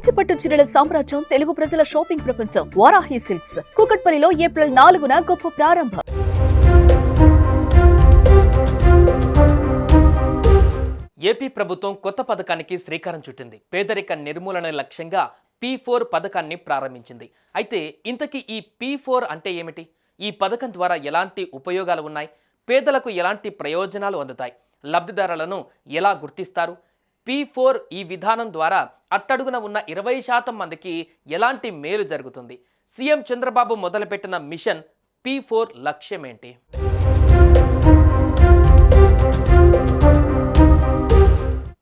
కంచిపట్టు చీరల సామ్రాజ్యం తెలుగు ప్రజల షాపింగ్ ప్రపంచం వారాహి సిల్క్స్ కూకట్పల్లిలో ఏప్రిల్ 4న గొప్ప ప్రారంభం. ఏపీ ప్రభుత్వం కొత్త పథకానికి శ్రీకారం చుట్టింది. పేదరిక నిర్మూలన లక్ష్యంగా P4 పథకాన్ని ప్రారంభించింది. అయితే ఇంతకీ ఈ P4 అంటే ఏమిటి? ఈ పథకం ద్వారా ఎలాంటి ఉపయోగాలు ఉన్నాయి? పేదలకు ఎలాంటి ప్రయోజనాలు అందుతాయి? లబ్ధిదారులను ఎలా గుర్తిస్తారు? P4 ఈ విధానం ద్వారా అట్టడుగున ఉన్న 20% మందికి ఎలాంటి మేలు జరుగుతుంది? సీఎం చంద్రబాబు మొదలుపెట్టిన మిషన్ P4 లక్ష్యం ఏంటి?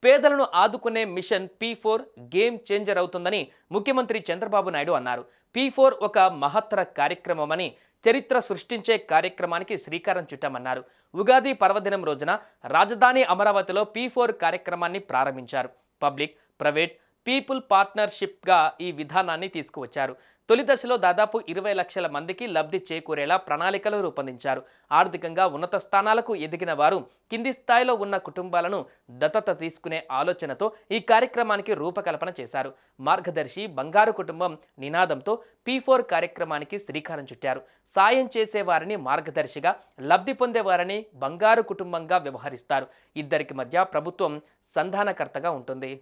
పేదలను ఆదుకునే మిషన్ P4 గేమ్ చేంజర్ అవుతుందని ముఖ్యమంత్రి చంద్రబాబు నాయుడు అన్నారు. P4 ఒక మహత్తర కార్యక్రమమని, చరిత్ర సృష్టించే కార్యక్రమానికి శ్రీకారం చుట్టామన్నారు. ఉగాది పర్వదినం రోజున రాజధాని అమరావతిలో P4 కార్యక్రమాన్ని ప్రారంభించారు. పబ్లిక్, ప్రైవేట్, పీపుల్ పార్ట్నర్షిప్గా ఈ విధానాన్ని తీసుకువచ్చారు. తొలి దశలో దాదాపు 20 లక్షల మందికి లబ్ధి చేకూరేలా ప్రణాళికలు రూపొందించారు. ఆర్థికంగా ఉన్నత స్థానాలకు ఎదిగిన వారు కింది స్థాయిలో ఉన్న కుటుంబాలను దత్తత తీసుకునే ఆలోచనతో ఈ కార్యక్రమానికి రూపకల్పన చేశారు. మార్గదర్శి బంగారు కుటుంబం నినాదంతో P4 కార్యక్రమానికి శ్రీకారం చుట్టారు. సాయం చేసేవారిని మార్గదర్శిగా, లబ్ధి పొందేవారిని బంగారు కుటుంబంగా వ్యవహరిస్తారు. ఇద్దరికి మధ్య ప్రభుత్వం సంధానకర్తగా ఉంటుంది.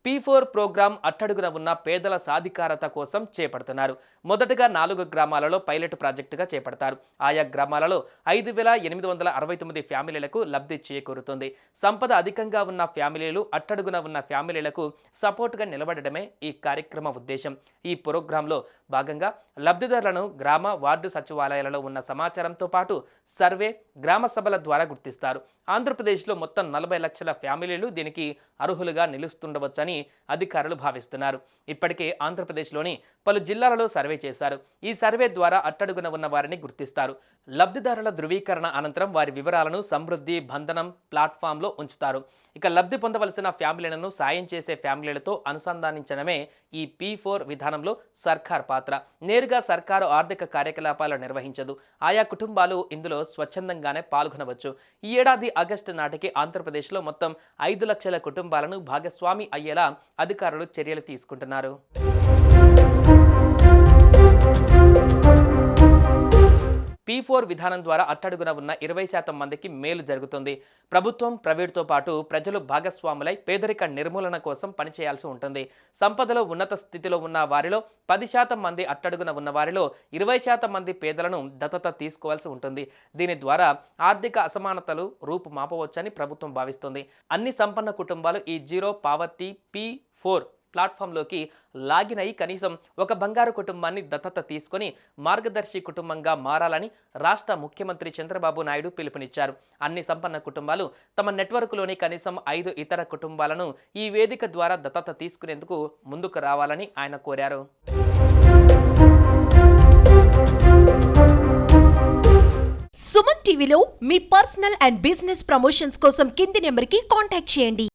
P4 ప్రోగ్రాం అట్టడుగున ఉన్న పేదల సాధికారత కోసం చేపడుతున్నారు. మొదటగా 4 గ్రామాలలో పైలట్ ప్రాజెక్టుగా చేపడతారు. ఆయా గ్రామాలలో 5,869 ఫ్యామిలీలకు లబ్ధి చేకూరుతుంది. సంపద అధికంగా ఉన్న ఫ్యామిలీలు, అట్టడుగున ఉన్న ఫ్యామిలీలకు సపోర్టుగా నిలబడడమే ఈ కార్యక్రమ ఉద్దేశం. ఈ ప్రోగ్రాంలో భాగంగా లబ్ధిదారులను గ్రామ, వార్డు సచివాలయాలలో ఉన్న సమాచారంతో పాటు సర్వే, గ్రామ సభల ద్వారా గుర్తిస్తారు. ఆంధ్రప్రదేశ్లో మొత్తం 40 లక్షల ఫ్యామిలీలు దీనికి అర్హులుగా నిలుస్తుండవచ్చని అధికారులు భావిస్తున్నారు. ఇప్పటికే ఆంధ్రప్రదేశ్లోని పలు జిల్లాలలో సర్వే చేశారు. ఈ సర్వే ద్వారా అట్టడుగున ఉన్న వారిని గుర్తిస్తారు. లబ్ధిదారుల ధృవీకరణ అనంతరం వారి వివరాలను సమృద్ధి బంధనం ప్లాట్ఫామ్లో ఉంచుతారు. ఇక లబ్ధి పొందవలసిన ఫ్యామిలీలను సాయం చేసే ఫ్యామిలీలతో అనుసంధానించడమే ఈ P4 విధానంలో సర్కార్ పాత్ర. నేరుగా సర్కారు ఆర్థిక కార్యకలాపాలు నిర్వహించదు. ఆయా కుటుంబాలు ఇందులో స్వచ్ఛందంగానే పాల్గొనవచ్చు. ఈ ఏడాది ఆగస్టు నాటికి ఆంధ్రప్రదేశ్లో మొత్తం 5 లక్షల కుటుంబాలను భాగస్వామి అయ్యేలా అధికారులు చర్యలు తీసుకుంటున్నారు. P4 విధానం ద్వారా అట్టడుగున ఉన్న 20% మందికి మేలు జరుగుతుంది. ప్రభుత్వం, ప్రైవేటుతో పాటు ప్రజలు భాగస్వాములై పేదరిక నిర్మూలన కోసం పనిచేయాల్సి ఉంటుంది. సంపదలో ఉన్నత స్థితిలో ఉన్న వారిలో 10% మంది, అట్టడుగున ఉన్న వారిలో 20% మంది పేదలను దత్తత తీసుకోవాల్సి ఉంటుంది. దీని ద్వారా ఆర్థిక అసమానతలు రూపుమాపవచ్చని ప్రభుత్వం భావిస్తుంది. అన్ని సంపన్న కుటుంబాలు ఈ జీరో పావర్టీ P4 ప్లాట్ఫామ్లోకి లాగిన్ అయి కనీసం ఒక బంగారు కుటుంబాన్ని దత్తత తీసుకొని మార్గదర్శి కుటుంబంగా మారాలని రాష్ట్ర ముఖ్యమంత్రి చంద్రబాబు నాయుడు పిలుపునిచ్చారు. అన్ని సంపన్న కుటుంబాలు తమ నెట్వర్క్లోని కనీసం 5 ఇతర కుటుంబాలను ఈ వేదిక ద్వారా దత్తత తీసుకునేందుకు ముందుకు రావాలని ఆయన కోరారు. సుమన్ టీవీలో మీ పర్సనల్ అండ్ బిజినెస్ ప్రమోషన్స్ కోసం కింది నెంబర్కి కాంటాక్ట్ చేయండి.